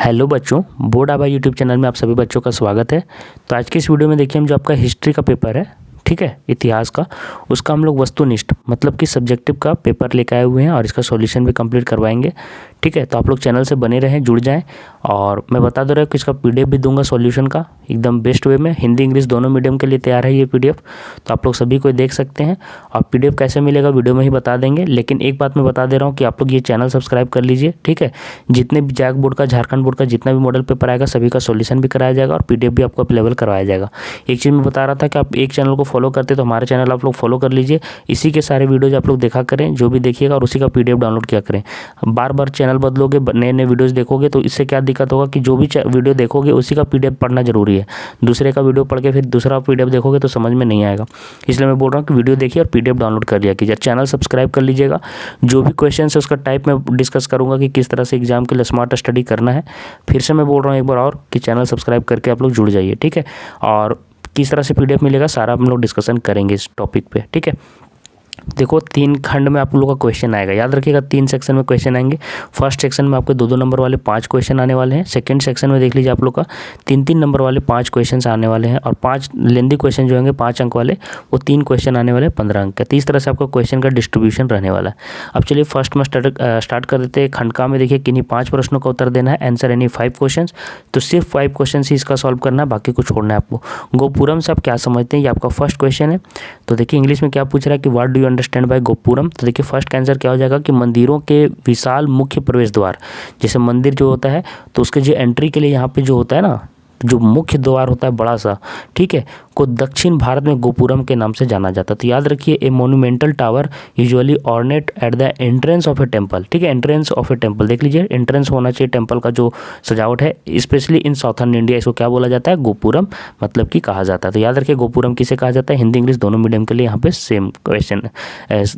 Hello बच्चों, board आभा YouTube channel में आप सभी बच्चों का स्वागत है। तो आज की इस वीडियो में देखिए हम जो आपका हिस्ट्री का पेपर है, ठीक है, इतिहास का, उसका हम लोग वस्तुनिष्ठ मतलब कि सब्जेक्टिव का पेपर लेकर आए हुए हैं और इसका सॉल्यूशन भी कंप्लीट करवाएंगे। ठीक है, तो आप लोग चैनल से बने रहें, जुड़ जाएं। और मैं बता दे रहा हूँ कि इसका पीडीएफ भी दूंगा सॉल्यूशन का एकदम बेस्ट वे में, हिंदी इंग्लिश दोनों मीडियम के लिए तैयार है ये पीडीएफ। तो आप लोग सभी को देख सकते हैं और पीडीएफ कैसे मिलेगा वीडियो में ही बता देंगे। लेकिन एक बात मैं बता दे रहा हूँ कि आप लोग ये चैनल सब्सक्राइब कर लीजिए, ठीक है। जितने भी जैक बोर्ड का, झारखंड बोर्ड का जितना भी मॉडल पेपर आएगा सभी का सॉल्यूशन भी कराया जाएगा और पीडीएफ भी आपको अवेलेबल करवाया जाएगा। एक चीज़ मैं बता रहा था कि आप एक चैनल को फॉलो करते तो हमारे चैनल आप लोग फॉलो कर लीजिए, इसी के सारे वीडियोज आप लोग देखा करें, जो भी देखिएगा और उसी का पीडीएफ डाउनलोड किया करें। बार बार चैनल बदलोगे, नए नए वीडियोस देखोगे तो इससे क्या दिक्कत होगा कि जो भी वीडियो देखोगे उसी का पीडीएफ पढ़ना जरूरी है। दूसरे का वीडियो पढ़ के फिर दूसरा पीडीएफ देखोगे तो समझ में नहीं आएगा। इसलिए मैं बोल रहा हूँ कि वीडियो देखिए और पीडीएफ डाउनलोड कर लिया कीजिए, चैनल सब्सक्राइब कर लीजिएगा। जो भी क्वेश्चन है उसका टाइप में डिस्कस करूँगा कि किस तरह से एग्जाम के लिए स्मार्ट स्टडी करना है। फिर से मैं बोल रहा हूँ एक बार और कि चैनल सब्सक्राइब करके आप लोग जुड़ जाइए, ठीक है। और किस तरह से पीडीएफ मिलेगा सारा हम लोग डिस्कशन करेंगे इस टॉपिक पे, ठीक है। देखो 3 खंड में आप लोगों का क्वेश्चन आएगा, याद रखिएगा 3 सेक्शन में क्वेश्चन आएंगे। फर्स्ट सेक्शन में आपके 2-2 नंबर वाले 5 क्वेश्चन आने वाले हैं। सेकंड सेक्शन में देख लीजिए आप लोग का 3-3 नंबर वाले 5 क्वेश्चन आने वाले हैं और 5 लेंदी क्वेश्चन जो होंगे 5 अंक वाले, वो 3 क्वेश्चन आने वाले 15 अंक का। 30 तरह से आपका क्वेश्चन का डिस्ट्रीब्यूशन रहने वाला है। अब चलिए फर्स्ट में स्टार्ट कर देते हैं। खंड का में देखिए किन्हीं 5 प्रश्नों का उत्तर देना है, आंसर एनी 5 क्वेश्चन। तो सिर्फ 5 क्वेश्चन ही इसका सॉल्व करना है, बाकी कुछ छोड़ना है आपको। गोपुरम से आप क्या समझते हैं, ये आपका फर्स्ट क्वेश्चन है। तो देखिए इंग्लिश में क्या पूछ रहा है कि what do you understand bye gopuram. तो देखिए फर्स्ट का आंसर क्या हो जाएगा कि मंदिरों के विशाल मुख्य प्रवेश द्वार। जैसे मंदिर जो होता है तो उसके जो एंट्री के लिए यहाँ पे जो होता है ना, जो मुख्य द्वार होता है बड़ा सा, ठीक है, को दक्षिण भारत में गोपुरम के नाम से जाना जाता है। तो याद रखिए a monumental tower usually ornate at the entrance of a temple, ठीक है, एंट्रेंस ऑफ ए टेम्पल देख लीजिए, एंट्रेंस होना चाहिए टेम्पल का जो सजावट है, स्पेशली इन साउथर्न इंडिया। इसको क्या बोला जाता है, गोपुरम मतलब कि कहा जाता है। तो याद रखिए गोपुरम किसे कहा जाता है, हिंदी इंग्लिश दोनों मीडियम के लिए यहाँ पे सेम क्वेश्चन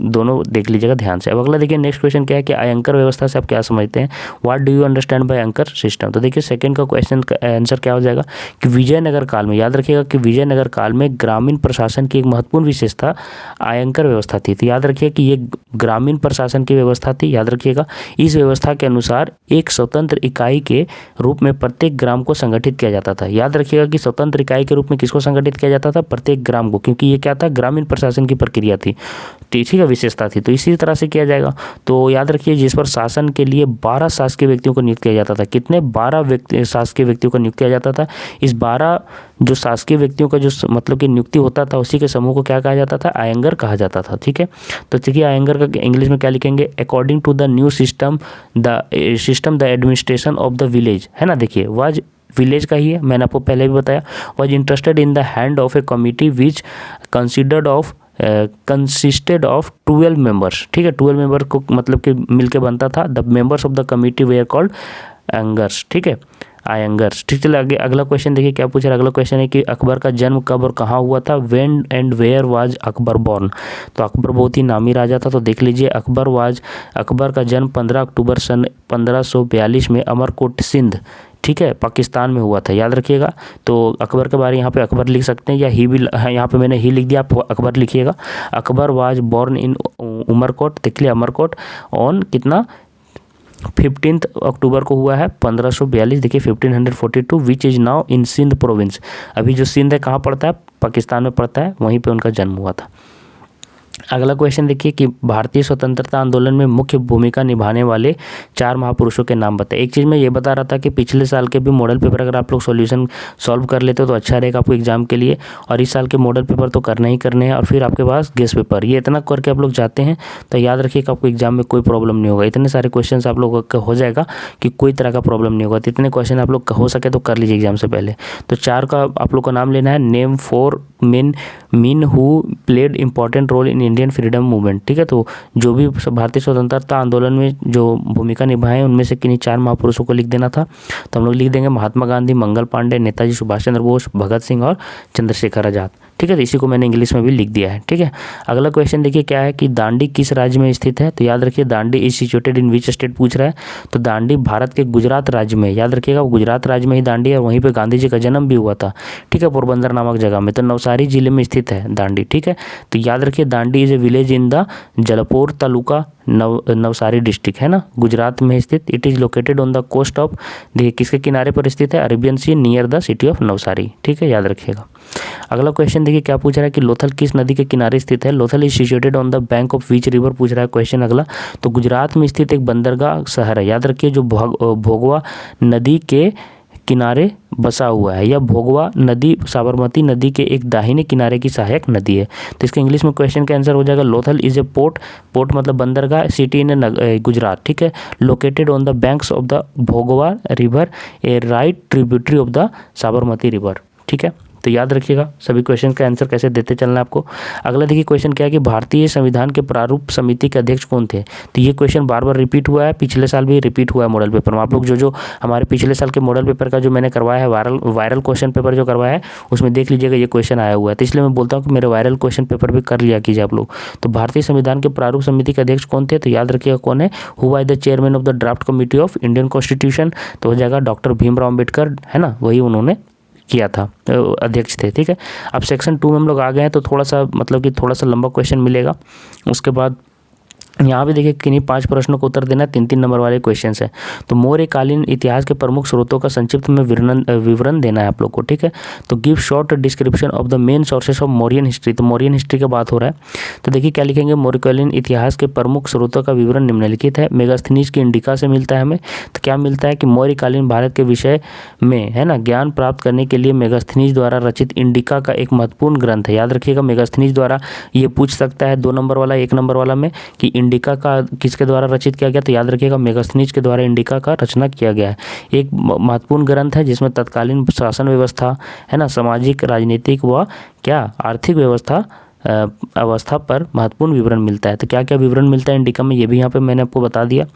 दोनों देख लीजिएगा ध्यान से। अब अगला देखिए नेक्स्ट क्वेश्चन क्या है कि अयंकर व्यवस्था से आप क्या समझते हैं, what do you understand by Ayankar system. तो देखिए सेकंड का क्वेश्चन का आंसर क्या हो जाएगा कि विजयनगर काल में, याद रखिएगा कि विजयनगर काल में ग्रामीण प्रशासन की एक महत्वपूर्ण विशेषता अयंकर व्यवस्था थी। तो याद रखिए कि ये ग्रामीण प्रशासन की व्यवस्था थी। याद रखिएगा इस व्यवस्था के अनुसार एक स्वतंत्र इकाई के रूप में प्रत्येक ग्राम को संगठित किया जाता था। याद रखिएगा कि स्वतंत्र इकाई के रूप में किसको संगठित किया जाता था, प्रत्येक ग्राम को, क्योंकि ये क्या था, ग्रामीण प्रशासन की प्रक्रिया थी, ठीक है, विशेषता थी। तो इसी तरह से किया जाएगा। तो याद रखिए जिस पर शासन के लिए 12 शासकीय व्यक्तियों को नियुक्त किया जाता था। कितने, 12 शासकीय व्यक्तियों को नियुक्त किया जाता था। इस 12 जो शासकीय व्यक्तियों का जो मतलब कि नियुक्ति होता था उसी के समूह को क्या कहा जाता था, अयंगर कहा जाता था, ठीक है। तो देखिए अयंगर का इंग्लिश में क्या लिखेंगे, according to the new system the administration of the village, है ना। देखिए वाज विलेज का ही है, मैंने आपको पहले भी बताया। Was interested in the hand of A committee which consisted of 12 members, ठीक है, 12 मेंबर को मतलब कि मिलके बनता था। The members of the committee were called Ayangars, ठीक है, आयंगर्स। ठीक, चलिए आगे अगला क्वेश्चन देखिए क्या पूछ रहा है। अगला क्वेश्चन है कि अकबर का जन्म कब और कहाँ हुआ था, when and where was Akbar born. तो अकबर बहुत ही नामी राजा था। तो देख लीजिए अकबर का जन्म 15 अक्टूबर सन 1542 में अमरकोट सिंध, ठीक है, पाकिस्तान में हुआ था। याद रखिएगा। तो अकबर के बारे यहाँ पे अकबर लिख सकते हैं या ही भी, यहाँ पे मैंने ही लिख दिया, आप अकबर लिखिएगा। Akbar was born in Umarkot, देख लिया अमरकोट, ऑन कितना 15 अक्टूबर को हुआ है 1542, देखिए 1542, which is now in Sindh province. अभी जो सिंध है कहाँ पड़ता है, पाकिस्तान में पड़ता है, वहीं पे उनका जन्म हुआ था। अगला क्वेश्चन देखिए कि भारतीय स्वतंत्रता आंदोलन में मुख्य भूमिका निभाने वाले 4 महापुरुषों के नाम बताएं। एक चीज़ मैं ये बता रहा था कि पिछले साल के भी मॉडल पेपर अगर आप लोग सॉल्यूशन सॉल्व कर लेते हो तो अच्छा रहेगा आपको एग्जाम के लिए, और इस साल के मॉडल पेपर तो करने ही करने हैं, और फिर आपके पास गेस्ट पेपर, ये इतना करके आप लोग जाते हैं तो याद रखिए कि आपको एग्जाम में कोई प्रॉब्लम नहीं होगा। इतने सारे क्वेश्चन आप लोगों का हो जाएगा कि कोई तरह का प्रॉब्लम नहीं होगा। तो इतने क्वेश्चन आप लोग हो सके तो कर लीजिए एग्जाम से पहले। तो 4 का आप लोग का नाम लेना है। Name 4 men who played important role in Indian freedom movement, ठीक है। तो जो भी भारतीय स्वतंत्रता आंदोलन में जो भूमिका निभाए उनमें से किन्हीं 4 महापुरुषों को लिख देना था। तो हम लोग लिख देंगे महात्मा गांधी, मंगल पांडे, नेताजी सुभाष चंद्र बोस, भगत सिंह और चंद्रशेखर आजाद, ठीक है, तो इसी को मैंने इंग्लिश में भी लिख दिया है। ठीक है, अगला क्वेश्चन देखिए क्या है कि दांडी किस राज्य में स्थित है। तो याद रखिए Dandi is situated in which state पूछ रहा है। तो दांडी भारत के गुजरात राज्य में, याद रखिएगा गुजरात राज्य में ही दांडी है, वहीं पे गांधी जी का जन्म भी हुआ था। ठीक है, पोरबंदर नामक जगह में। तो नवसारी जिले में स्थित है दांडी। ठीक है, तो याद रखिए Dandi is a village in the Jalpore taluka, Navsari district है ना, गुजरात में स्थित। It is located on the coast of, देखिए किसके किनारे पर स्थित है, Arabian sea, near the city of Navsari. ठीक है, याद रखिएगा। अगला क्वेश्चन देखिए क्या पूछ रहा है कि लोथल किस नदी के किनारे स्थित है। Lothal is situated on the bank of which river पूछ रहा है क्वेश्चन अगला। तो गुजरात में स्थित एक बंदरगाह शहर है, याद रखिए जो भोगवा नदी के किनारे बसा हुआ है, या भोगवा नदी साबरमती नदी के एक दाहिने किनारे की सहायक नदी है। तो इसका इंग्लिश में क्वेश्चन का आंसर हो जाएगा Lothal is a port, port मतलब बंदरगाह, सिटी इन गुजरात। ठीक है, located on the banks of the Bhogava river, A right tributary of the Sabarmati river. ठीक है, तो याद रखिएगा सभी क्वेश्चन का आंसर कैसे देते चलना है आपको। अगला देखिए क्वेश्चन क्या है कि भारतीय संविधान के प्रारूप समिति के अध्यक्ष कौन थे। तो ये क्वेश्चन बार बार रिपीट हुआ है, पिछले साल भी रिपीट हुआ है मॉडल पेपर में। आप लोग जो हमारे पिछले साल के मॉडल पेपर का जो मैंने करवाया है, वायरल क्वेश्चन पेपर जो करवाया है, उसमें देख लीजिएगा ये क्वेश्चन आया हुआ है। तो इसलिए मैं बोलता हूँ कि मेरे वायरल क्वेश्चन पेपर भी कर लिया कीजिए आप लोग। तो भारतीय संविधान के प्रारूप समिति के अध्यक्ष कौन थे। तो याद रखिएगा कौन है, who was the chairman of the draft committee of Indian constitution. तो हो जाएगा डॉक्टर भीमराव अम्बेडकर, है ना, वही उन्होंने किया था, अध्यक्ष थे। ठीक है, अब सेक्शन 2 में हम लोग आ गए हैं, तो थोड़ा सा मतलब कि थोड़ा सा लंबा क्वेश्चन मिलेगा। उसके बाद यहाँ भी देखिए किन्हीं 5 प्रश्नों को उत्तर देना, 3-3 नंबर वाले क्वेश्चन है। तो मौर्यकालीन इतिहास के प्रमुख स्रोतों का संक्षिप्त में विवरण देना है आप लोग को। ठीक है, तो give short description of the main sources of Mauryan history. तो मौर्यन हिस्ट्री की बात हो रहा है, तो देखिए क्या लिखेंगे, मौर्यकालीन इतिहास के प्रमुख स्रोतों का विवरण निम्नलिखित है। मेगास्थनीज की इंडिका से मिलता है हमें। तो क्या मिलता है कि मौर्यकालीन भारत के विषय में, है ना, ज्ञान प्राप्त करने के लिए मेगास्थनीज द्वारा रचित इंडिका का एक महत्वपूर्ण ग्रंथ है। याद रखिएगा मेगास्थनीज द्वारा ये पूछ सकता है 2 नंबर वाला, 1 नंबर वाला में कि इंडिका का किसके द्वारा रचित किया गया। तो याद रखिएगा मेगास्थनीज के द्वारा इंडिका का रचना किया गया है। एक महत्वपूर्ण ग्रंथ है जिसमें तत्कालीन शासन व्यवस्था, है ना, सामाजिक, राजनीतिक व क्या आर्थिक अवस्था पर महत्वपूर्ण विवरण मिलता है। तो क्या क्या विवरण मिलता है इंडिका में, ये भी यहाँ पे मैंने आपको बता दिया।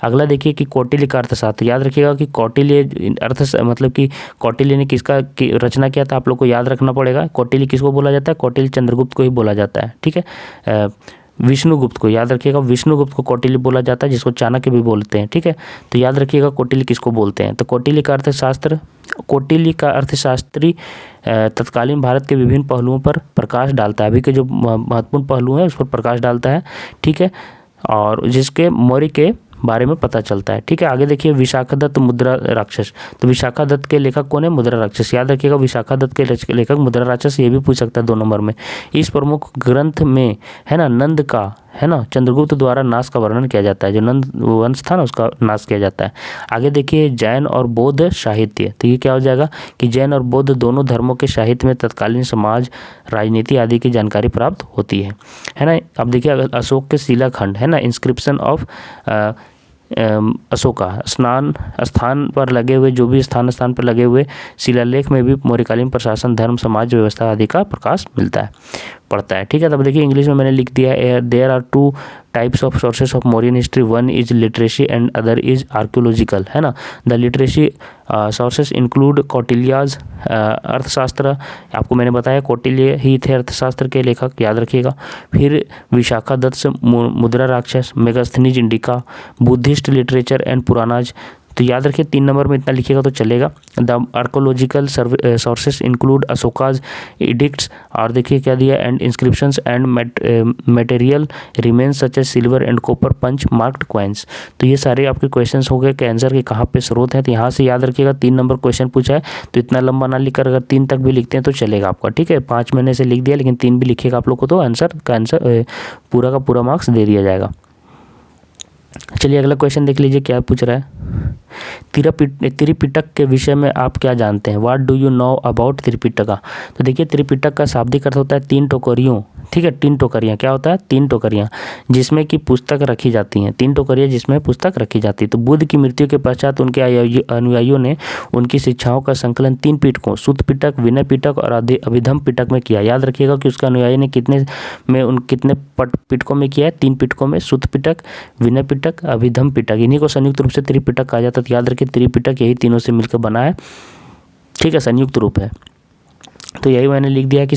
अगला देखिए कि कौटिल्य का अर्थशास्त्र। याद रखिएगा कि कौटिल्य मतलब कि कौटिल्य ने किसका रचना किया था, आप लोग को याद रखना पड़ेगा। कौटिल्य किसको बोला जाता है, कौटिल्य चंद्रगुप्त को ही बोला जाता है। ठीक है, विष्णुगुप्त को, याद रखिएगा विष्णुगुप्त को कौटिल्य बोला जाता है, जिसको चाणक्य भी बोलते हैं। ठीक है, तो याद रखिएगा कौटिल्य किसको बोलते हैं। तो कौटिल्य का अर्थशास्त्र, कौटिल्य का अर्थशास्त्री तत्कालीन भारत के विभिन्न पहलुओं पर प्रकाश डालता है, अभी के जो महत्वपूर्ण पहलू हैं उस पर प्रकाश डालता है। ठीक है, और जिसके मौर्य के बारे में पता चलता है। ठीक है, आगे देखिए विशाखादत्त मुद्रा राक्षस। तो विशाखादत्त के लेखक कौन है, मुद्रा राक्षस। याद रखिएगा विशाखादत्त के लेखक मुद्रा राक्षस, ये भी पूछ सकता है 2 नंबर में। इस प्रमुख ग्रंथ में, है ना, नंद का, है ना, चंद्रगुप्त द्वारा नाश का वर्णन किया जाता है। जो नंद वंश था ना उसका नाश किया जाता है। आगे देखिए जैन और बौद्ध साहित्य। तो ये क्या हो जाएगा कि जैन और बौद्ध दोनों धर्मों के साहित्य में तत्कालीन समाज, राजनीति आदि की जानकारी प्राप्त होती है ना। अब देखिए अशोक के शिलाखंड, है ना, इंस्क्रिप्शन ऑफ अशोका, स्थान पर लगे हुए, जो भी स्थान पर लगे हुए शिलालेख में भी मौर्यकालीन प्रशासन, धर्म, समाज व्यवस्था आदि का प्रकाश पड़ता है। ठीक है, तब देखिए इंग्लिश में मैंने लिख दिया है, there are 2 types of sources of Mauryan history, one is literacy and other is archaeological, है ना। The literacy sources include Kautilya's Arthashastra, आपको मैंने बताया कौटिल्य ही थे अर्थशास्त्र के लेखक, याद रखिएगा। फिर विशाखादत्त से मुद्रा राक्षस, Megasthenes indica, Buddhist literature and Puranas. तो याद रखिए 3 नंबर में इतना लिखिएगा तो चलेगा। The archaeological sources include Ashoka's edicts, और देखिए क्या दिया, and inscriptions and material remains such as silver and copper punch marked coins. तो ये सारे आपके क्वेश्चंस हो गए कि आंसर के कहाँ पे स्रोत है। तो यहाँ से याद रखिएगा 3 नंबर क्वेश्चन पूछा है, तो इतना लंबा ना लिखकर अगर 3 तक भी लिखते हैं तो चलेगा आपका। ठीक है, 5 मैंने से लिख दिया, लेकिन 3 भी लिखिएगा आप लोग को, तो आंसर पूरा का पूरा मार्क्स दे दिया जाएगा। चलिए अगला क्वेश्चन देख लीजिए क्या पूछ रहा है। त्रिपिटक के विषय में आप क्या जानते हैं, what do you know about Tripitaka. तो देखिए त्रिपिटक का शाब्दिक अर्थ होता है 3 टोकरियों। ठीक है, 3 टोकरियाँ, क्या होता है, 3 टोकरियाँ जिसमें कि पुस्तक रखी जाती हैं, 3 टोकरियाँ जिसमें पुस्तक रखी जाती है। तो बुद्ध की मृत्यु के पश्चात उनके अनुयायियों ने उनकी शिक्षाओं का संकलन 3 पिटकों, सुत्त पिटक, विनय पिटक और अभिधम पिटक में किया। याद रखिएगा कि उसका अनुयायी ने कितने पिटकों में किया है, 3 पिटकों में, सुत्त पिटक, विनय पिटक, अभिधम पिटक। इन्हीं को संयुक्त रूप से त्रिपिटक कहा जाता है। तो याद रखिए त्रिपिटक यही तीनों से मिलकर बना है। ठीक है, संयुक्त रूप है। तो यही मैंने लिख दिया कि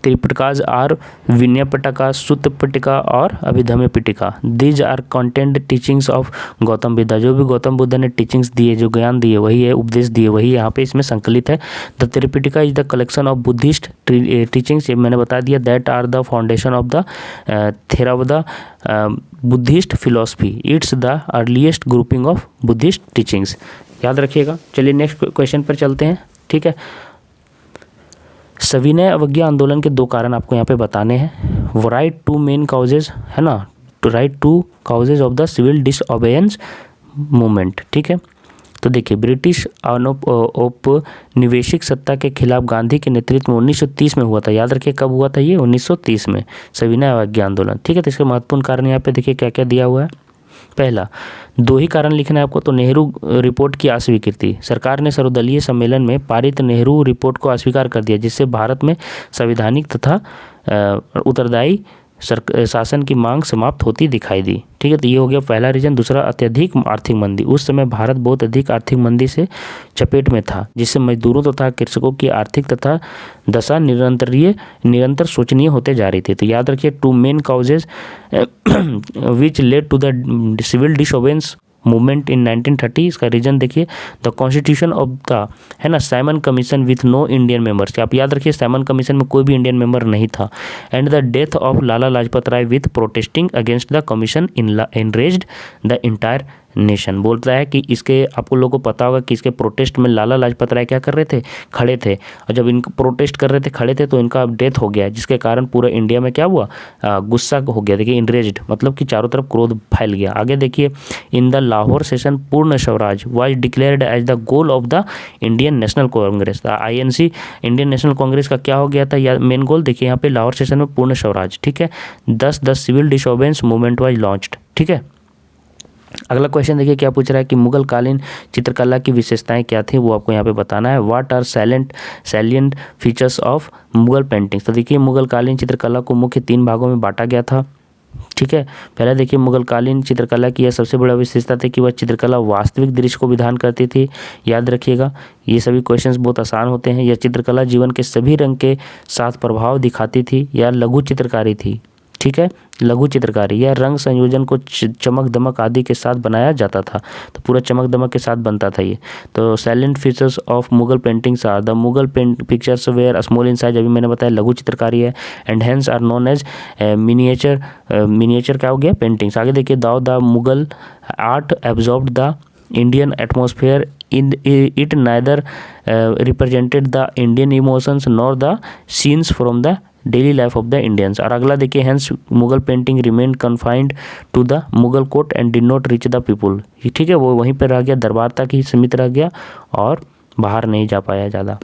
त्रिपिटकाज आर विनय पिटका, सुत्त पिटका और Abhidhamma Pitaka. These are content teachings of Gautam Buddha. जो भी गौतम बुद्ध ने टीचिंग्स दिए, जो ज्ञान दिए, वही है, उपदेश दिए, वही यहाँ पे इसमें संकलित है। The Tripitaka is the collection of Buddhist teachings, ये मैंने बता दिया, that are the foundation of the Theravada Buddhist philosophy. It's the earliest grouping of Buddhist teachings, याद रखिएगा। चलिए नेक्स्ट क्वेश्चन पर चलते हैं, ठीक है। सविनय अवज्ञा आंदोलन के 2 कारण आपको यहाँ पे बताने हैं। वो राइट टू मेन काउजेज है ना, two right two causes of the civil disobedience movement, ठीक है। तो देखिए, ब्रिटिश औपनिवेशिक सत्ता के खिलाफ गांधी के नेतृत्व में 1930 में हुआ था। याद रखिए कब हुआ था ये, 1930 में, सविनय अवज्ञा आंदोलन, ठीक है। तो इसके महत्वपूर्ण कारण यहाँ पे देखिए क्या क्या दिया हुआ है। पहला, 2 ही कारण लिखना है आपको। तो नेहरू रिपोर्ट की अस्वीकृति, सरकार ने सर्वदलीय सम्मेलन में पारित नेहरू रिपोर्ट को अस्वीकार कर दिया, जिससे भारत में संवैधानिक तथा उत्तरदायी शासन की मांग समाप्त होती दिखाई दी, ठीक है। तो ये हो गया पहला रीजन। दूसरा, अत्यधिक आर्थिक मंदी, उस समय भारत बहुत अधिक आर्थिक मंदी से चपेट में था, जिससे मजदूरों तथा कृषकों की आर्थिक तथा दशा निरंतर शोचनीय होते जा रही थी। तो याद रखिए, 2 main causes which led to the civil disobedience movement in 1930। इसका रीजन देखिए, द कॉन्स्टिट्यूशन ऑफ द है ना Simon Commission with no Indian members, आप याद रखिए साइमन कमीशन में कोई भी इंडियन मेंबर नहीं था। And the death of Lala Lajpat Rai with protesting against the commission enraged the entire nation. बोलता है कि इसके, आपको लोगों को पता होगा कि इसके प्रोटेस्ट में लाला लाजपत राय क्या कर रहे थे, खड़े थे, और जब इनको प्रोटेस्ट कर रहे थे, खड़े थे, तो इनका डेथ हो गया, जिसके कारण पूरा इंडिया में क्या हुआ, गुस्सा हो गया। देखिए इनरेज्ड मतलब कि चारों तरफ क्रोध फैल गया। आगे देखिए, in the Lahore session Purna Swaraj was declared as the goal of the Indian National Congress. INC Indian National Congress का क्या हो गया था, या मेन गोल देखिए यहाँ पे लाहौर सेशन में पूर्ण स्वराज, ठीक है। 10 civil disobedience movement was launched, ठीक है। अगला क्वेश्चन देखिए क्या पूछ रहा है कि मुगल कालीन चित्रकला की विशेषताएं क्या थी, वो आपको यहाँ पे बताना है। What are salient features of Mughal paintings. तो देखिए, मुगल कालीन चित्रकला को मुख्य 3 भागों में बांटा गया था, ठीक है। पहला देखिए, मुगल कालीन चित्रकला की यह सबसे बड़ा विशेषता थी कि वह चित्रकला वास्तविक दृश्य को विधान करती थी। याद रखिएगा, ये सभी क्वेश्चंस बहुत आसान होते हैं। यह चित्रकला जीवन के सभी रंग के साथ प्रभाव दिखाती थी। यह लघु चित्रकारी थी, ठीक है, लघु चित्रकारी। यह रंग संयोजन को चमक दमक आदि के साथ बनाया जाता था, तो पूरा चमक दमक के साथ बनता था ये। तो silent features of Mughal paintings are the Mughal pictures were small in size, अभी मैंने बताया लघु चित्रकारी है, and hence are known as miniature क्या हो गया, पेंटिंग्स। आगे देखिए, the Mughal art absorbed the Indian atmosphere in it neither represented the Indian emotions nor the scenes from the daily life of the Indians. और अगला देखिए, hence Mughal painting remain confined to the Mughal court and did not reach the people, ठीक है, वो वहीं पर रह गया, दरबार तक ही सीमित रह गया और बाहर नहीं जा पाया ज़्यादा।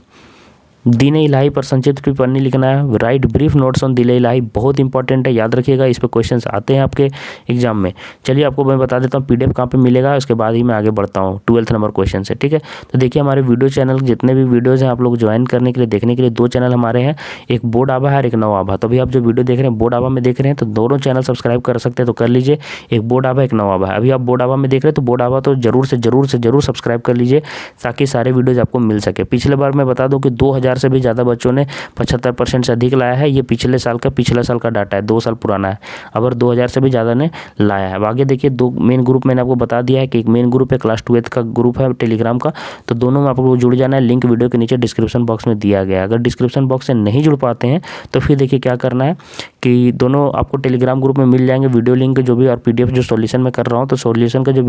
दीन इलाही पर संक्षिप्त टिप्पणी लिखना है। राइट ब्रीफ नोट्स ऑन दीन इलाही, बहुत इंपॉर्टेंट है, याद रखिएगा, इस पर क्वेश्चंस आते हैं आपके एग्जाम में। चलिए आपको मैं बता देता हूँ PDF कहाँ पे मिलेगा, उसके बाद ही मैं आगे बढ़ता हूँ 12th नंबर क्वेश्चन से, ठीक है। तो देखिए, हमारे वीडियो चैनल जितने भी वीडियोज़ हैं, आप लोग ज्वाइन करने के लिए, देखने के लिए 2 चैनल हमारे हैं, एक बोर्ड आभा है और एक नव आभा। तो अभी आप जो वीडियो देख रहे हैं बोर्ड आभा में देख रहे हैं, तो दोनों चैनल सब्सक्राइब कर सकते हैं, तो कर लीजिए। एक बोर्ड आभा, एक नव आभा है। अभी आप बोर्ड आभा में देख रहे हैं तो बोर्ड आभा तो जरूर सब्सक्राइब कर लीजिए, ताकि सारे वीडियोज़ आपको मिल सके। पिछले बार मैं बता दूँ कि 2000 से भी ज़्यादा बच्चों ने 75% से अधिक लाया है। ये पिछले साल का डाटा है, 2 साल पुराना है। अगर 2000 से भी ज़्यादा ने लाया है। आगे देखिए, 2 मेन ग्रुप मैंने आपको बता दिया है कि एक मेन ग्रुप है, क्लास 12th का ग्रुप है टेलीग्राम का, तो दोनों में आपको जुड़ जाना है। लिंक वीडियो के नीचे डिस्क्रिप्शन बॉक्स में दिया गया है। अगर डिस्क्रिप्शन बॉक्स से नहीं जुड़ पाते हैं तो फिर देखिए क्या करना है कि दोनों आपको टेलीग्राम ग्रुप में मिल जाएंगे, वीडियो लिंक जो भी, और PDF जो सॉल्यूशन मैं कर रहा हूँ, तो सॉल्यूशन का जो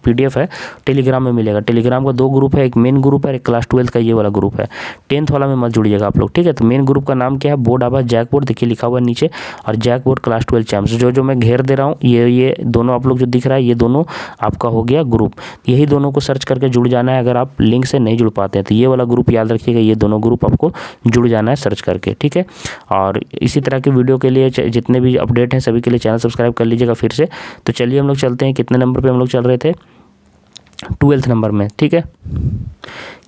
PDF है टेलीग्राम में मिलेगा। टेलीग्राम का 2 ग्रुप है, एक मेन ग्रुप है, एक क्लास 12th का ये वाला ग्रुप है। 10th वाला में मत जुड़िएगा आप लोग, ठीक है। तो मेन ग्रुप का नाम क्या है, बोर्ड आभा जैक बोर्ड, देखिए लिखा हुआ है नीचे, और जैक बोर्ड क्लास 12 चैम्प्स। जो मैं घेर दे रहा हूँ, ये दोनों आप लोग जो दिख रहा है, ये दोनों आपका हो गया ग्रुप। यही दोनों को सर्च करके जुड़ जाना है। अगर आप लिंक से नहीं जुड़ पाते हैं तो ये वाला ग्रुप याद रखिएगा, ये दोनों ग्रुप आपको जुड़ जाना है सर्च करके, ठीक है। और इसी तरह के वीडियो के लिए जितने भी अपडेट हैं सभी के लिए चैनल सब्सक्राइब कर लीजिएगा फिर से। तो चलिए हम लोग चलते हैं, कितने नंबर पर हम लोग चल रहे थे, 12th नंबर में, ठीक है।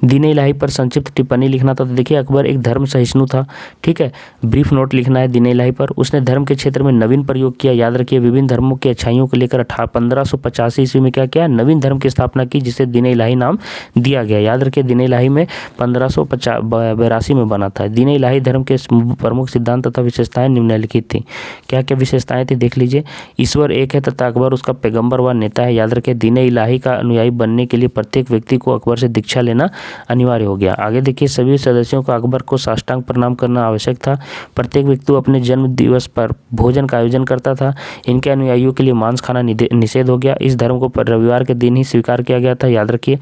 दीन इलाही पर संक्षिप्त टिप्पणी लिखना था। तो देखिए अकबर एक धर्म सहिष्णु था, ठीक है। ब्रीफ नोट लिखना है दीन इलाही पर। उसने धर्म के क्षेत्र में नवीन प्रयोग किया, याद रखिए विभिन्न धर्मों की अच्छाइयों को लेकर 1585 ईस्वी में क्या किया, नवीन धर्म की स्थापना की, जिसे दीन इलाही नाम दिया गया। याद रखिए दीन इलाही में 1582 में बना था। दीन इलाही धर्म के प्रमुख सिद्धांत तथा विशेषताएं निम्नलिखित थी। क्या क्या विशेषताएं थी देख लीजिए। ईश्वर एक है तथा अकबर उसका पैगंबर व नेता है। याद रखिए दीन इलाही का अनुयायी बनने के लिए प्रत्येक व्यक्ति को अकबर से दीक्षा लेना अनिवार्य हो गया। आगे देखिए सभी सदस्यों को अकबर को साष्टांग प्रणाम करना आवश्यक था। प्रत्येक व्यक्ति अपने जन्म दिवस पर भोजन का आयोजन करता था। इनके अनुयायियों के लिए मांस खाना निषेध हो गया। इस धर्म को रविवार के दिन ही स्वीकार किया गया था। याद रखिए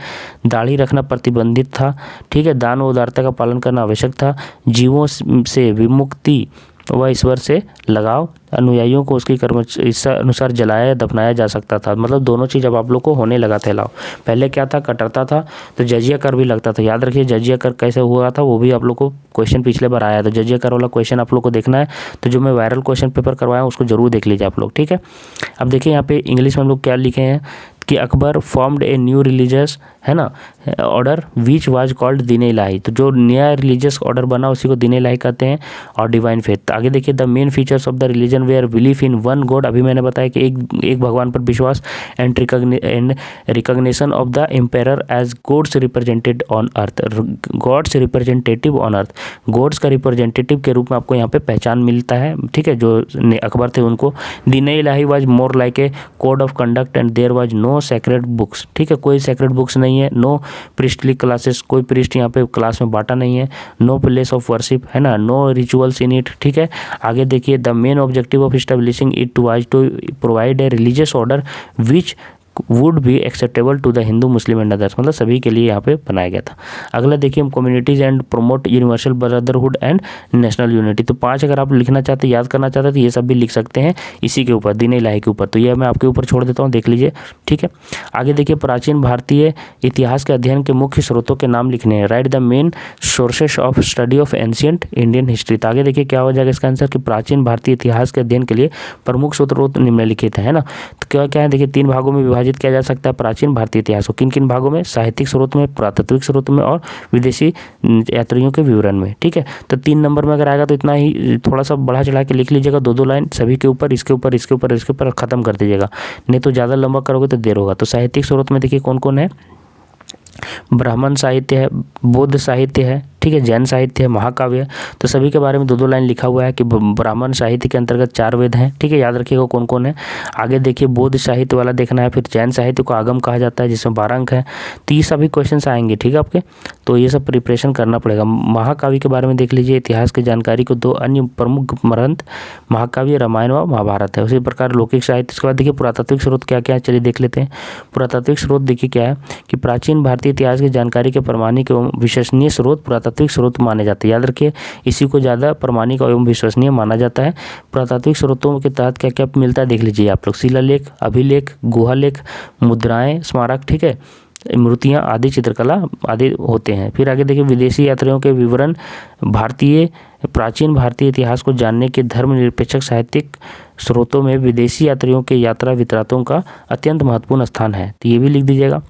दाढ़ी रखना प्रतिबंधित था, ठीक है। दान व उदारता का पालन करना आवश्यक था। जीवों से विमुक्ति व ईश्वर से लगाव, अनुयायियों को उसकी कर्म इच्छा अनुसार जलाया दफनाया जा सकता था। मतलब दोनों चीज़ अब आप लोग को होने लगा था अलाव। पहले क्या था, कटरता था तो जजिया कर भी लगता था। याद रखिए जजिया कर कैसे हुआ था वो भी आप लोग को क्वेश्चन पिछले बार आया। तो जजिया कर वाला क्वेश्चन आप लोग को देखना है तो जो मैं वायरल क्वेश्चन पेपर करवाया हूँ उसको जरूर देख लीजिए आप लोग, ठीक है। अब देखिए यहाँ पे इंग्लिश में हम लोग क्या लिखे हैं कि Akbar formed a new religious, है ना, ऑर्डर विच वाज कॉल्ड दीन इलाही। तो जो नया रिलीजियस ऑर्डर बना उसी को दीन इलाही कहते हैं, और डिवाइन फेथ। आगे देखिए the main features of the religion were belief in one God. अभी मैंने बताया कि एक भगवान पर विश्वास and recognition of the empire as God's represented on earth, God's representative on earth, God's का रिप्रेजेंटेटिव के रूप में आपको यहाँ पे पहचान मिलता है, ठीक है। जो अकबर थे उनको Din Ilahi was more like a code of conduct and there was no secret books, ठीक है। कोई सेक्रेट बुक्स नहीं है। नो प्रिस्टली क्लासेस, कोई प्रिस्ट यहाँ पे क्लास में बांटा नहीं है। नो प्लेस ऑफ वर्शिप, है ना, नो रिचुअल्स इन इट, ठीक है। आगे देखिए the main objective of establishing it was to provide a religious order which would be acceptable to the Hindu Muslim and others, मतलब सभी के लिए यहाँ पे बनाया गया था। अगला देखिए हम communities and promote universal brotherhood and national unity. तो 5 अगर आप लिखना चाहते हैं, याद करना चाहते हैं तो ये सब भी लिख सकते हैं इसी के ऊपर, दीन इलाही के ऊपर। तो ये मैं आपके ऊपर छोड़ देता हूँ, देख लीजिए, ठीक है। आगे देखिए प्राचीन भारतीय इतिहास के अध्ययन के मुख्य स्रोतों के नाम लिखने हैं। Right the main sources of study of ancient Indian history. तो आगे देखिए क्या हो जाएगा इसका आंसर कि प्राचीन भारतीय इतिहास के अध्ययन के लिए प्रमुख स्रोत निम्नलिखित है ना। तो क्या है देखिए 3 भागों में विभाजित किया जा सकता है प्राचीन भारतीय इतिहास को। किन किन भागों में, साहित्यिक स्रोत में, पुरातात्विक स्रोत में और विदेशी यात्रियों के विवरण में, ठीक है। तो 3 नंबर में अगर आएगा तो इतना ही, थोड़ा सा बढ़ा चढ़ा के लिख लीजिएगा, 2-2 लाइन सभी के ऊपर, इसके ऊपर, इसके ऊपर, इसके ऊपर खत्म कर दीजिएगा, नहीं तो ज़्यादा लंबा करोगे तो देर होगा। तो साहित्यिक स्रोत में देखिए कौन कौन है, ब्राह्मण साहित्य है, बौद्ध साहित्य है, ठीक है, जैन साहित्य है, महाकाव्य है। तो सभी के बारे में 2-2 लाइन लिखा हुआ है कि ब्राह्मण साहित्य के अंतर्गत 4 वेद हैं, ठीक है, याद रखिएगा कौन कौन है। आगे देखिए बौद्ध साहित्य वाला देखना है, फिर जैन साहित्य को आगम कहा जाता है जिसमें 12 अंक है। तो ये सभी क्वेश्चन आएंगे, ठीक है आपके, तो ये सब प्रिपरेशन करना पड़ेगा। महाकाव्य के बारे में देख लीजिए, इतिहास की जानकारी को 2 अन्य प्रमुख ग्रंथ महाकाव्य, रामायण व महाभारत है। उसी प्रकार लौकिक साहित्य। इसके बाद देखिए पुरातात्विक स्रोत क्या क्या है, चलिए देख लेते हैं। पुरातात्विक स्रोत देखिए क्या है कि प्राचीन भारतीय इतिहास की जानकारी के प्रमाणिक एवं विश्वसनीय स्रोत पुरातात्विक स्रोत माने जाते हैं। याद रखिए इसी को ज़्यादा प्रमाणिक एवं विश्वसनीय माना जाता है। पुरातात्विक स्रोतों के तहत क्या क्या मिलता है देख लीजिए आप लोग। शिलालेख, अभिलेख, गुहालेख, मुद्राएं, स्मारक, ठीक है, मूर्तियाँ आदि, चित्रकला आदि होते हैं। फिर आगे देखिए विदेशी यात्रियों के विवरण। प्राचीन भारतीय इतिहास को जानने के धर्मनिरपेक्ष साहित्यिक स्रोतों में विदेशी यात्रियों के यात्रा वृत्तांतों का अत्यंत महत्वपूर्ण स्थान है, तो ये भी लिख दीजिएगा।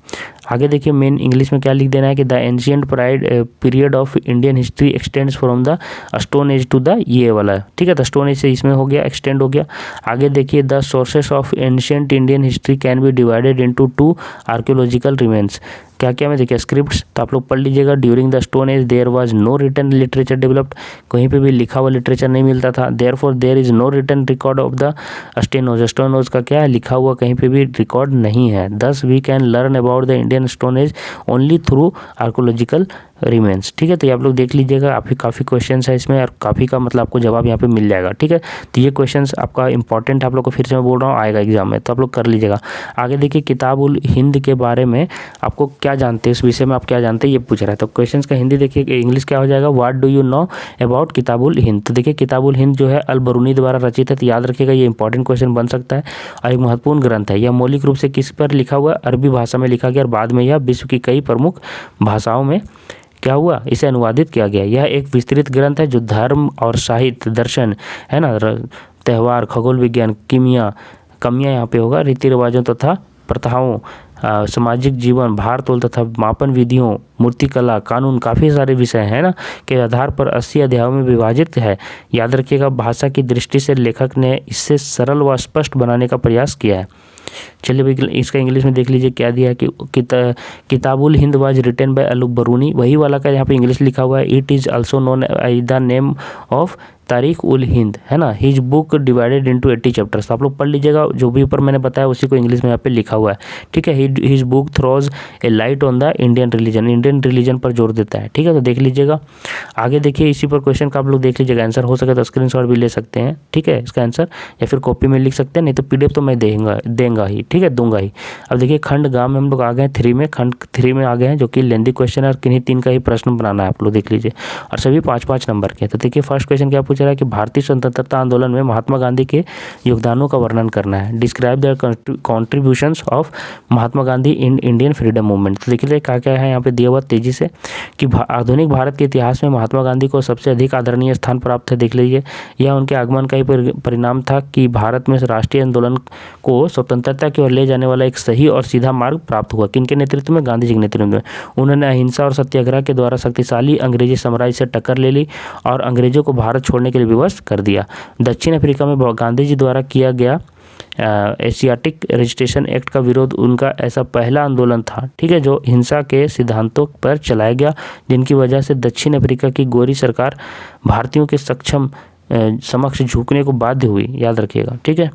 आगे देखिए मेन इंग्लिश में क्या लिख देना है कि the ancient period of Indian history extends from the stone age to the, ये वाला, ठीक है, तो स्टोन एज से इसमें हो गया, एक्सटेंड हो गया। आगे देखिए the sources of ancient Indian history can be divided into 2 archaeological remains. क्या क्या में देखिए स्क्रिप्ट्स, तो आप लोग पढ़ लीजिएगा। During the stone age there was no written literature developed, कहीं पे भी लिखा हुआ लिटरेचर नहीं मिलता था। Therefore there is no written record of the स्टेनोज, स्टोनोज का क्या है, लिखा हुआ कहीं पे भी रिकॉर्ड नहीं है। Thus we can learn about the Indian stone age only through archaeological remains, ठीक है। तो ये आप लोग देख लीजिएगा, काफ़ी क्वेश्चंस है इसमें और काफ़ी का मतलब आपको जवाब यहाँ पे मिल जाएगा, ठीक है। तो ये क्वेश्चंस आपका इंपॉर्टेंट आप लोग को फिर से मैं बोल रहा हूँ आएगा एग्जाम में, तो आप लोग कर लीजिएगा। आगे देखिए किताब उल हिंद के बारे में आपको क्या जानते हैं, इस विषय में आप क्या जानते हैं ये पूछ रहा है। तो क्वेश्चन का हिंदी देखिए, इंग्लिश क्या हो जाएगा, what do you know about किताब उल हिंद। तो देखिए किताब उल हिंद जो है अल बरूनी द्वारा रचित है, तो याद रखिएगा ये इंपॉर्टेंट क्वेश्चन बन सकता है और एक महत्वपूर्ण ग्रंथ है। यह मौलिक रूप से किस पर लिखा हुआ है, अरबी भाषा में लिखा गया और बाद में यह विश्व की कई प्रमुख भाषाओं में क्या हुआ, इसे अनुवादित किया गया। यह एक विस्तृत ग्रंथ है जो धर्म और साहित्य, दर्शन, है ना, त्यौहार, खगोल विज्ञान, कमियाँ यहाँ पे होगा, रीति रिवाजों तथा प्रथाओं, सामाजिक जीवन, भार तोल तथा मापन विधियों, मूर्तिकला, कानून, काफ़ी सारे विषय हैं ना के आधार पर 80 अध्यायों में विभाजित है। याद रखिएगा, भाषा की दृष्टि से लेखक ने इससे सरल व स्पष्ट बनाने का प्रयास किया है। चलिए भाई, इसका इंग्लिश में देख लीजिए क्या दिया है कि Kitabul Hind was written by Al Biruni, वही वाला का यहाँ पे इंग्लिश लिखा हुआ है। It is also known the name of Tarikh ul Hind, है ना। His book divided into 80 chapters. तो आप लोग पढ़ लीजिएगा, जो भी ऊपर मैंने बताया उसी को इंग्लिश में यहाँ पे लिखा हुआ है, ठीक है। His book throws A light on the Indian religion पर जोर देता है, ठीक है। तो देख लीजिएगा, आगे देखिए इसी पर क्वेश्चन का आप लोग देख लीजिएगा। आंसर हो सके तो स्क्रीनशॉट भी ले सकते हैं, ठीक है, इसका आंसर, या फिर कॉपी में लिख सकते हैं, नहीं तो PDF तो मैं दूंगा ही, ठीक है, दूंगा ही। अब देखिए खंड गाँव में हम लोग आ गए 3 में, खंड 3 में आ गए हैं, जो कि लेंदी क्वेश्चन है और किन्हीं 3 का ही प्रश्न बनाना है, आप लोग देख लीजिए, और सभी 5-5 नंबर के। तो देखिए फर्स्ट क्वेश्चन क्या पूछ रहा है कि भारतीय स्वतंत्रता आंदोलन में महात्मा गांधी के योगदानों का वर्णन करना है। Describe the contributions of Mahatma Gandhi in Indian freedom movement. तो देखिए क्या क्या है यहाँ पे दिया हुआ तेजी से कि आधुनिक भारत के इतिहास में महात्मा गांधी को सबसे अधिक आदरणीय स्थान प्राप्त है। देख लीजिए, यह उनके आगमन का ही परिणाम था कि भारत में राष्ट्रीय आंदोलन को स्वतंत्रता की ओर ले जाने वाला एक सही और सीधा मार्ग प्राप्त हुआ। किनके नेतृत्व में? गांधी जी के नेतृत्व में। उन्होंने अहिंसा और सत्याग्रह के द्वारा शक्तिशाली अंग्रेजी साम्राज्य से टक्कर ले ली और अंग्रेजों को भारत छोड़ने के लिए विवश कर दिया। दक्षिण अफ्रीका में गांधी जी द्वारा किया गया एशियाटिक रजिस्ट्रेशन एक्ट का विरोध उनका ऐसा पहला आंदोलन था, ठीक है, जो हिंसा के सिद्धांतों पर चलाया गया, जिनकी वजह से दक्षिण अफ्रीका की गोरी सरकार भारतीयों के समक्ष झुकने को बाध्य हुई। याद रखिएगा, ठीक है।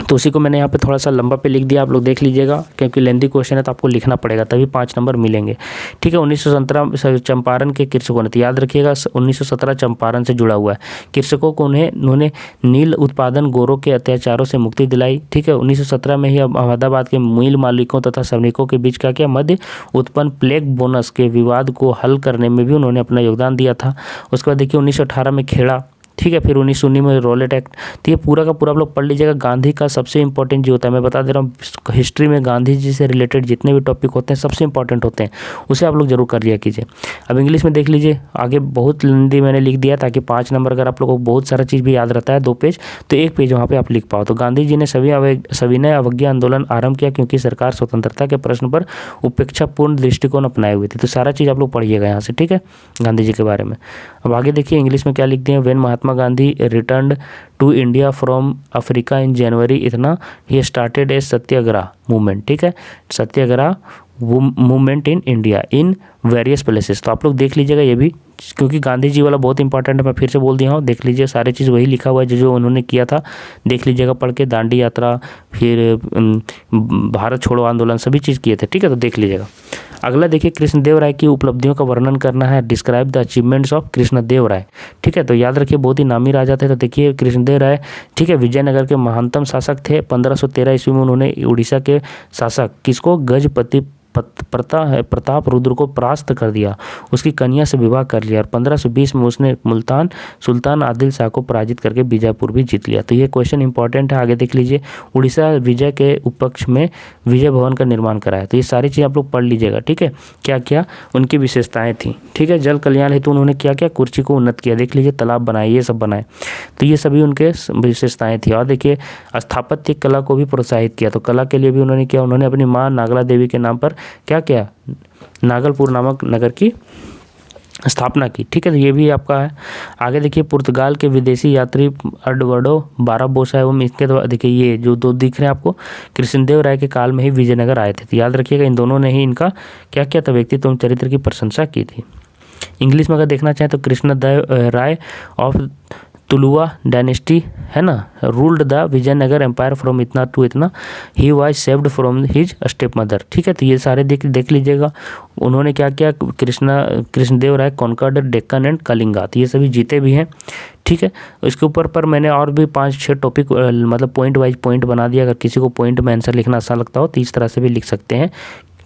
तो उसी को मैंने यहाँ पे थोड़ा सा लंबा पे लिख दिया, आप लोग देख लीजिएगा, क्योंकि लेंदी क्वेश्चन है तो आपको लिखना पड़ेगा, तभी 5 नंबर मिलेंगे, ठीक है। 1917 चंपारण के कृषकों ने, तो याद रखिएगा 1917 चंपारण से जुड़ा हुआ है। कृषकों को उन्होंने नील उत्पादन गोरों के अत्याचारों से मुक्ति दिलाई, ठीक है। 1917 में ही अहमदाबाद के मिल मालिकों तथा श्रमिकों के बीच क्या मध्य उत्पन्न प्लेग बोनस के विवाद को हल करने में भी उन्होंने अपना योगदान दिया था। उसके बाद देखिए 1918 में खेड़ा, ठीक है, फिर 1919 में रॉलेट एक्ट। तो ये पूरा का पूरा आप लोग पढ़ लीजिएगा। गांधी का सबसे इंपॉर्टेंट जो होता है, मैं बता दे रहा हूँ, हिस्ट्री में गांधी जी से रिलेटेड जितने भी टॉपिक होते हैं सबसे इंपॉर्टेंट होते हैं, उसे आप लोग जरूर कर लिया कीजिए। अब इंग्लिश में देख लीजिए, आगे बहुत हिंदी मैंने लिख दिया ताकि 5 नंबर, अगर आप लोगों को बहुत सारा चीज़ भी याद रहता है 2 पेज, तो 1 पेज वहाँ पर आप लिख पाओ। तो गांधी जी ने सविनय अवज्ञा आंदोलन आरंभ किया क्योंकि सरकार स्वतंत्रता के प्रश्न पर उपेक्षापूर्ण दृष्टिकोण अपनाए हुए थे। तो सारा चीज़ आप लोग पढ़िएगा यहाँ से, ठीक है, गांधी जी के बारे में। अब आगे देखिए इंग्लिश में क्या लिखते हैं। When Mahatma Gandhi returned to India from Africa in January, इतना he started a satyagraha movement, ठीक है, satyagraha movement in India in various places. तो आप लोग देख लीजिएगा ये भी, क्योंकि गांधी जी वाला बहुत इंपॉर्टेंट है, मैं फिर से बोल दिया हूँ, देख लीजिए सारी चीज़ वही लिखा हुआ है जो उन्होंने किया था, देख लीजिएगा पढ़ के। दांडी यात्रा, फिर भारत छोड़ो आंदोलन, सभी चीज़ किए थे, ठीक है, तो देख लीजिएगा। अगला देखिए, कृष्णदेव राय की उपलब्धियों का वर्णन करना है। Describe the achievements of Krishnadeva Raya, ठीक है। तो याद रखिए बहुत ही नामी राजा थे। तो देखिए कृष्णदेव राय, ठीक है, विजयनगर के महानतम शासक थे। 1513 ईस्वी में उन्होंने उड़ीसा के शासक किसको, गजपति प्रताप रुद्र को परास्त कर दिया, उसकी कन्या से विवाह कर लिया और 1520 में उसने मुल्तान सुल्तान आदिल शाह को पराजित करके बीजापुर भी जीत लिया। तो ये क्वेश्चन इंपॉर्टेंट है, आगे देख लीजिए। उड़ीसा विजय के उपलक्ष्य में विजय भवन का निर्माण कराया। तो ये सारी चीज़ आप लोग पढ़ लीजिएगा, ठीक है, क्या क्या उनकी विशेषताएं थी, ठीक है। जल कल्याण हेतु उन्होंने क्या क्या कुर्ची को उन्नत किया, देख लीजिए, तालाब बनाए, ये सब बनाए, तो ये सभी उनके विशेषताएं थी। और देखिए स्थापत्य कला को भी प्रोत्साहित किया। तो कला के लिए भी उन्होंने किया, उन्होंने अपनी माँ नागला देवी के नाम पर क्या नागलपुर नामक नगर की स्थापना की, ठीक है। तो ये भी आपका है। आगे देखिए पुर्तगाल के विदेशी यात्री एडवर्डो बाराबोसा एवं इसके द्वारा, देखिए ये जो 2 दिख रहे हैं आपको, कृष्णदेव राय के काल में ही विजयनगर आए थे। तो याद रखिएगा इन दोनों ने ही इनका क्या क्या था, व्यक्तित्व एवं चरित्र की प्रशंसा की थी। इंग्लिश में अगर देखना चाहें तो कृष्णदेव राय ऑफ तुलुवा डायनेस्टी, है ना, ruled the Vijayanagara empire from इतना टू इतना, he was saved from his step mother, ठीक है। तो ये सारे देख लीजिएगा, उन्होंने क्या किया, कृष्णदेव राय कॉन्कर्ड डेक्कन एंड कलिंगा, तो ये सभी जीते भी हैं, ठीक है। इसके ऊपर पर मैंने और भी 5-6 टॉपिक मतलब पॉइंट वाइज पॉइंट बना दिया। अगर किसी को पॉइंट में आंसर लिखना आसान लगता हो तो इस तरह से भी लिख सकते हैं,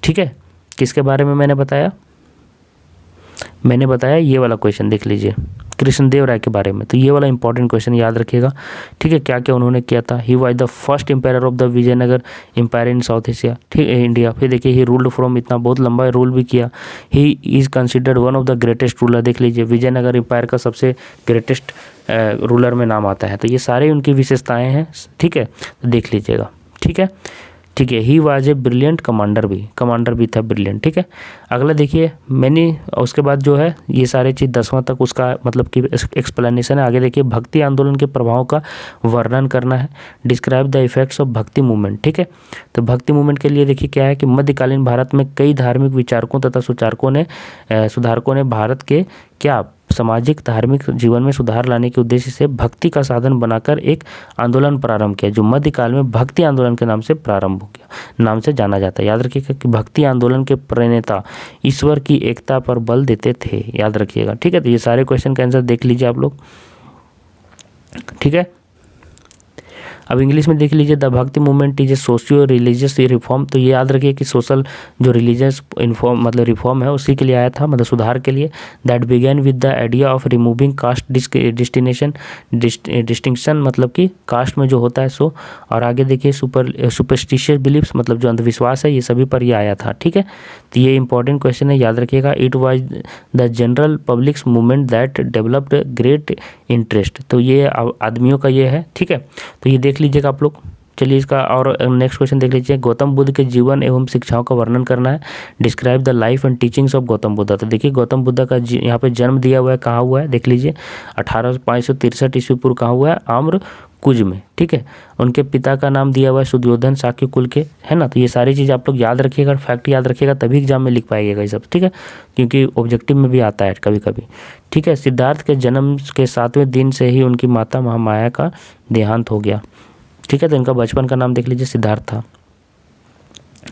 ठीक है। किसके बारे में मैंने बताया ये वाला क्वेश्चन देख लीजिए, कृष्णदेव राय के बारे में। तो ये वाला इंपॉर्टेंट क्वेश्चन याद रखिएगा, ठीक है, क्या क्या उन्होंने किया था। He was the first empire of the Vijayanagara empire in South Asia, ठीक है, इंडिया। फिर देखिए ही रूल्ड फ्रॉम, इतना बहुत लंबा रूल भी किया। He is considered one of the greatest ruler, देख लीजिए विजयनगर एम्पायर का सबसे ग्रेटेस्ट रूलर में नाम आता है। तो ये सारे उनकी विशेषताएँ हैं, ठीक है, तो देख लीजिएगा, ठीक है। ठीक है। He was a brilliant commander भी था ब्रिलियंट, ठीक है। अगला देखिए मैंने उसके बाद जो है ये सारे चीज़ 10वां तक उसका मतलब कि एक्सप्लेनेशन है। आगे देखिए भक्ति आंदोलन के प्रभाव का वर्णन करना है, डिस्क्राइब द इफेक्ट्स ऑफ भक्ति मूवमेंट, ठीक है। तो भक्ति मूवमेंट के लिए देखिए क्या है कि मध्यकालीन भारत में कई धार्मिक विचारकों तथा सुधारकों ने भारत के क्या सामाजिक धार्मिक जीवन में सुधार लाने के उद्देश्य से भक्ति का साधन बनाकर एक आंदोलन प्रारंभ किया, जो मध्यकाल में भक्ति आंदोलन के नाम से प्रारंभ हो गया, नाम से जाना जाता है। याद रखिएगा कि भक्ति आंदोलन के प्रणेता ईश्वर की एकता पर बल देते थे, याद रखिएगा, ठीक है। तो ये सारे क्वेश्चन का आंसर देख लीजिए आप लोग, ठीक है। अब इंग्लिश में देख लीजिए, द भक्ति movement is a socio religious reform. तो ये याद रखिए कि सोशल जो रिलीजियस मतलब रिफॉर्म है उसी के लिए आया था, मतलब सुधार के लिए। That began with the idea of removing caste distinction, मतलब कि कास्ट में जो होता है सो, और आगे देखिए सुपरस्टिशियस बिलीफ्स, मतलब जो अंधविश्वास है, ये सभी पर ये आया था, ठीक है। तो ये इंपॉर्टेंट क्वेश्चन है, याद रखिएगा। It was the general publics movement that developed great interest. तो ये आदमियों का ये है, ठीक है। तो ये देख लीजिएगा आप लोग। चलिए इसका और नेक्स्ट क्वेश्चन देख लीजिए, गौतम बुद्ध के जीवन एवं शिक्षाओं का वर्णन करना है, describe the life and teachings of Gautam Buddha. तो देखिए गौतम बुद्ध का यहाँ पे जन्म दिया हुआ है, कहाँ हुआ है देख लीजिए, 563 ईस्वी पूर्व कहाँ हुआ है, आम्र कुज में, ठीक है। उनके पिता का नाम दिया हुआ है सुद्योधन शाक्य कुल के, है ना। तो ये सारी चीज़ आप लोग याद रखिएगा, फैक्ट याद रखिएगा, तभी एग्जाम में लिख पाइएगा ये सब, ठीक है, क्योंकि ऑब्जेक्टिव में भी आता है कभी कभी, ठीक है। सिद्धार्थ के जन्म के 7वें दिन से ही उनकी माता महामाया का देहांत हो गया, ठीक है। तो इनका बचपन का नाम देख लीजिए सिद्धार्थ था।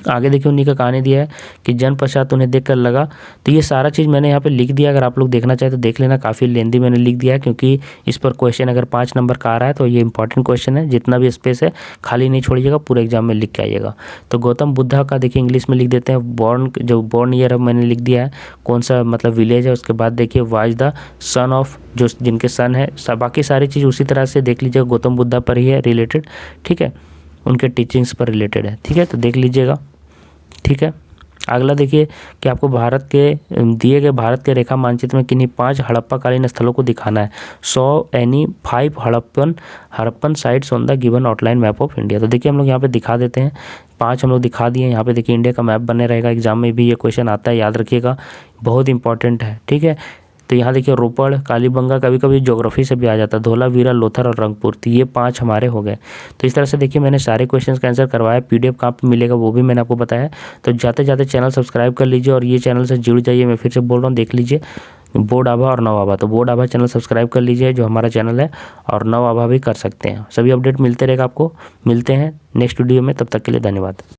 आगे देखिए उन्हीं का कहानी दिया है कि जन्म पश्चात उन्हें देखकर लगा। तो ये सारा चीज़ मैंने यहाँ पे लिख दिया, अगर आप लोग देखना चाहें तो देख लेना, काफ़ी लेंदी मैंने लिख दिया है, क्योंकि इस पर क्वेश्चन अगर 5 नंबर का आ रहा है तो ये इंपॉर्टेंट क्वेश्चन है, जितना भी स्पेस है खाली नहीं छोड़िएगा, पूरे एग्जाम में लिख के आइएगा। तो गौतम बुद्धा का देखिए इंग्लिश में लिख देते हैं, बॉर्न ईयर अब मैंने लिख दिया है, कौन सा मतलब विलेज है। उसके बाद देखिए वाज द सन ऑफ, जो जिनके सन है, बाकी सारी चीज़ उसी तरह से देख लीजिएगा, गौतम बुद्धा पर ही है रिलेटेड, ठीक है, उनके टीचिंग्स पर रिलेटेड है, ठीक है। तो देख लीजिएगा, ठीक है। अगला देखिए कि आपको भारत के दिए गए भारत के रेखा मानचित्र में किन्हीं 5 हड़प्पाकालीन स्थलों को दिखाना है। 5 Harappan sites on the given outline map of India. तो देखिए हम लोग यहाँ पे दिखा देते हैं, 5 हम लोग दिखा दिए। यहाँ पे देखिए इंडिया का मैप बने रहेगा, एग्जाम में भी ये क्वेश्चन आता है, याद रखिएगा, बहुत इंपॉर्टेंट है, ठीक है। तो यहाँ देखिए रोपड़, कालीबंगा, कभी कभी ज्योग्राफी से भी आ जाता है, धोलावीरा, लोथर और रंगपुर। तो ये 5 हमारे हो गए। तो इस तरह से देखिए मैंने सारे क्वेश्चंस का आंसर करवाया, PDF कहाँ पे मिलेगा वो भी मैंने आपको बताया। तो जाते जाते चैनल सब्सक्राइब कर लीजिए और ये चैनल से जुड़ जाइए, मैं फिर से बोल रहा हूँ, देख लीजिए बोर्ड आभा और नव आभा। तो बोर्ड आभा चैनल सब्सक्राइब कर लीजिए जो हमारा चैनल है, और नव आभा भी कर सकते हैं। सभी अपडेट मिलते रहेगा आपको। मिलते हैं नेक्स्ट वीडियो में, तब तक के लिए धन्यवाद।